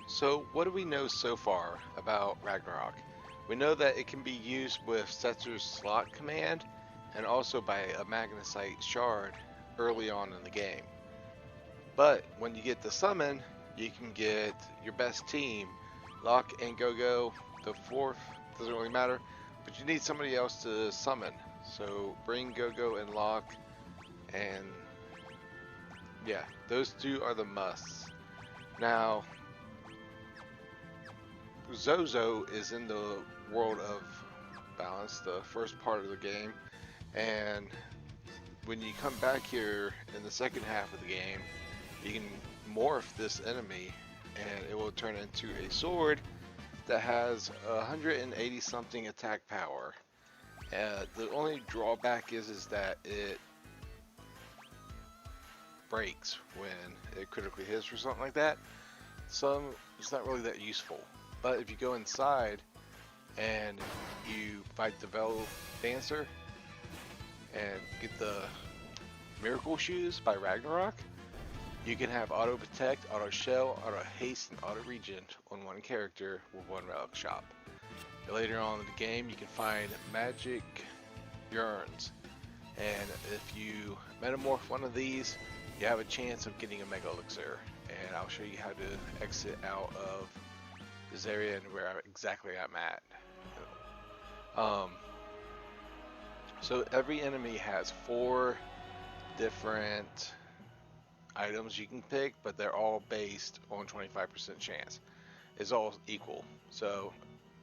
So what do we know so far about Ragnarok? We know that it can be used with Setzers slot command and also by a Magicite shard early on in the game. But when you get the summon, you can get your best team, Lock and Go-Go, the fourth, doesn't really matter, but you need somebody else to summon. So bring Go-Go and Lock, and yeah, those two are the musts. Now, Zozo is in the world of balance, the first part of the game, and when you come back here in the second half of the game, you can morph this enemy and it will turn into a sword that has 180 something attack power. The only drawback is that it breaks when it critically hits or something like that. So it's not really that useful. But if you go inside and you fight the Veldt Dancer and get the Miracle Shoes by Ragnarok, you can have Auto Protect, Auto Shell, Auto Haste, and Auto Regen on one character with one relic shop. Later on in the game, you can find Magic Yearns, and if you metamorph one of these, you have a chance of getting a Megalixir. And I'll show you how to exit out of this area and where exactly I'm at. So every enemy has 4 different items you can pick, but they're all based on 25% chance. It's all equal. So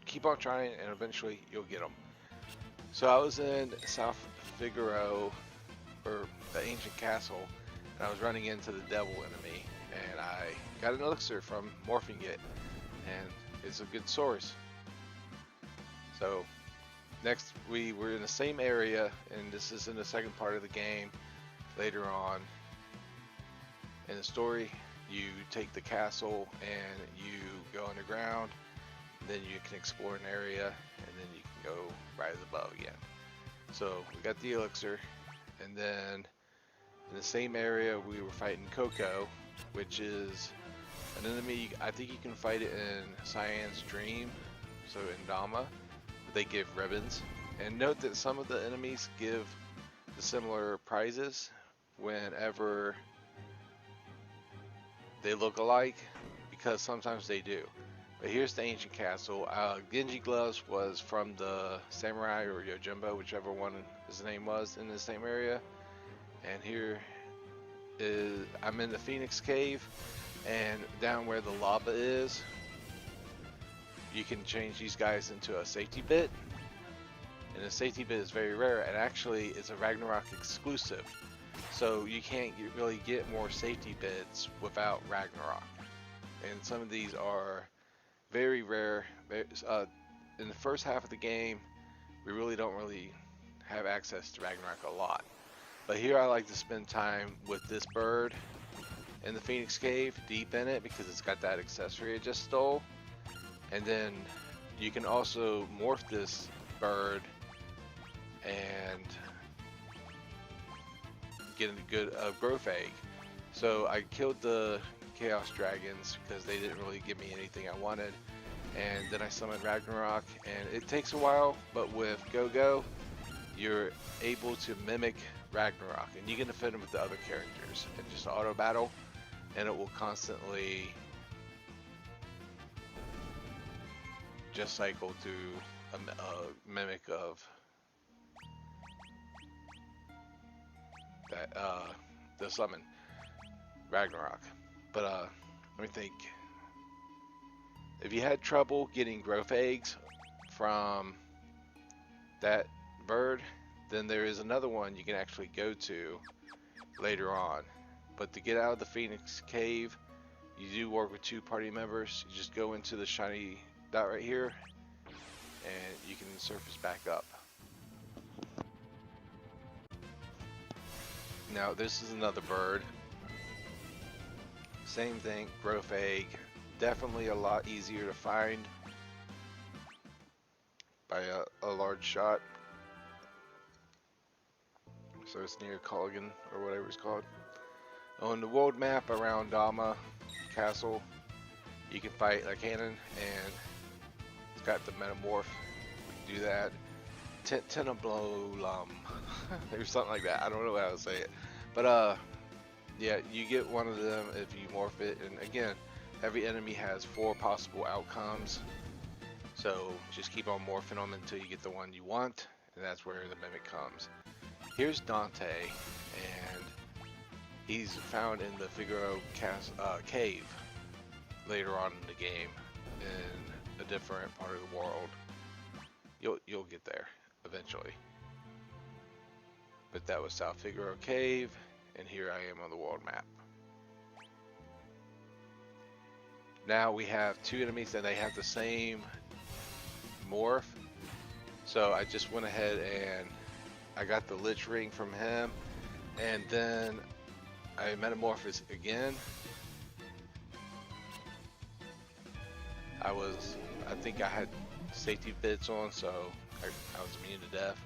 keep on trying and eventually you'll get them. So I was in South Figaro, or the ancient castle, and I was running into the devil enemy, and I got an elixir from morphing it, and it's a good source. So next we were in the same area, and this is in the second part of the game. Later on in the story, you take the castle and you go underground, then you can explore an area, and then you can go rise above again. So we got the elixir, and then in the same area we were fighting Coco, which is an enemy. I think you can fight it in Cyan's Dream, so in Dama. They give ribbons, and note that some of the enemies give the similar prizes whenever they look alike, because sometimes they do. But here's the ancient castle. Genji Gloves was from the Samurai or Yojimbo, whichever one his name was, in the same area. And here is, I'm in the Phoenix Cave, and down where the lava is, you can change these guys into a safety bit. And the safety bit is very rare, and actually it's a Ragnarok exclusive. So you can't really get more safety bits without Ragnarok. And some of these are very rare. In the first half of the game, we really don't have access to Ragnarok a lot. But here I like to spend time with this bird in the Phoenix Cave, deep in it, because it's got that accessory I just stole. And then you can also morph this bird and get a good growth egg. So I killed the Chaos Dragons because they didn't really give me anything I wanted, and then I summoned Ragnarok, and it takes a while, but with Go-Go you're able to mimic Ragnarok, and you can defend him with the other characters and just auto battle, and it will constantly just cycle to a mimic of that the summon Ragnarok. But let me think. If you had trouble getting growth eggs from that bird, then there is another one you can actually go to later on. But to get out of the Phoenix Cave, you do work with 2 party members. You just go into the shiny dot right here, and you can surface back up. Now this is another bird. Same thing, growth egg. Definitely a lot easier to find by a large shot. So it's near Colligan or whatever it's called. On the world map around Dama Castle, you can fight a cannon, and it's got the metamorph. We can do that. Tintinnabulum or something like that. I don't know how to say it, but yeah, you get one of them if you morph it. And again, every enemy has 4 possible outcomes, so just keep on morphing them until you get the one you want, and that's where the mimic comes. Here's Dante, and he's found in the Figaro cave later on in the game in a different part of the world. You'll get there eventually. But that was South Figaro Cave, and here I am on the world map. Now we have 2 enemies and they have the same morph. So I just went ahead and I got the Lich ring from him, and then I metamorphosed again. I think I had safety bits on, so I was immune to death.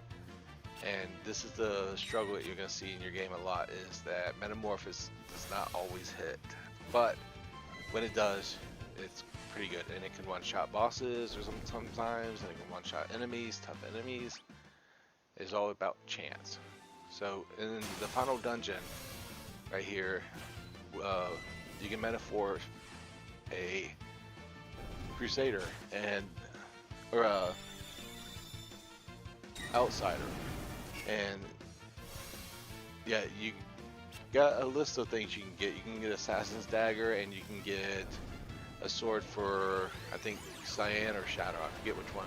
And this is the struggle that you're going to see in your game a lot, is that metamorphosis does not always hit, but when it does, it's pretty good. And it can one-shot bosses or sometimes, and it can one-shot enemies, tough enemies. It's all about chance. So in the final dungeon right here, you can metamorph a Crusader or a Outsider, and yeah, you got a list of things you can get. You can get Assassin's Dagger, and you can get a sword for, I think, Cyan or Shadow. I forget which one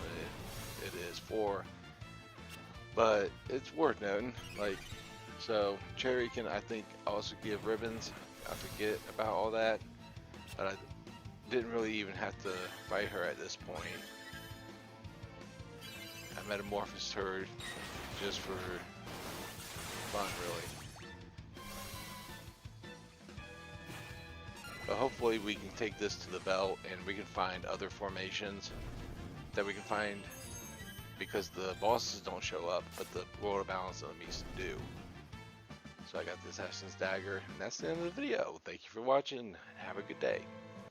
it is for, but it's worth noting. Like, so Cherry can, I think, also give ribbons. I forget about all that, but I didn't really even have to fight her at this point. I metamorphosed her just for fun, really. But hopefully we can take this to the Veldt and we can find other formations that we can find, because the bosses don't show up, but the World of Balance enemies do. So I got the Assassin's Dagger, and that's the end of the video. Thank you for watching. Have a good day.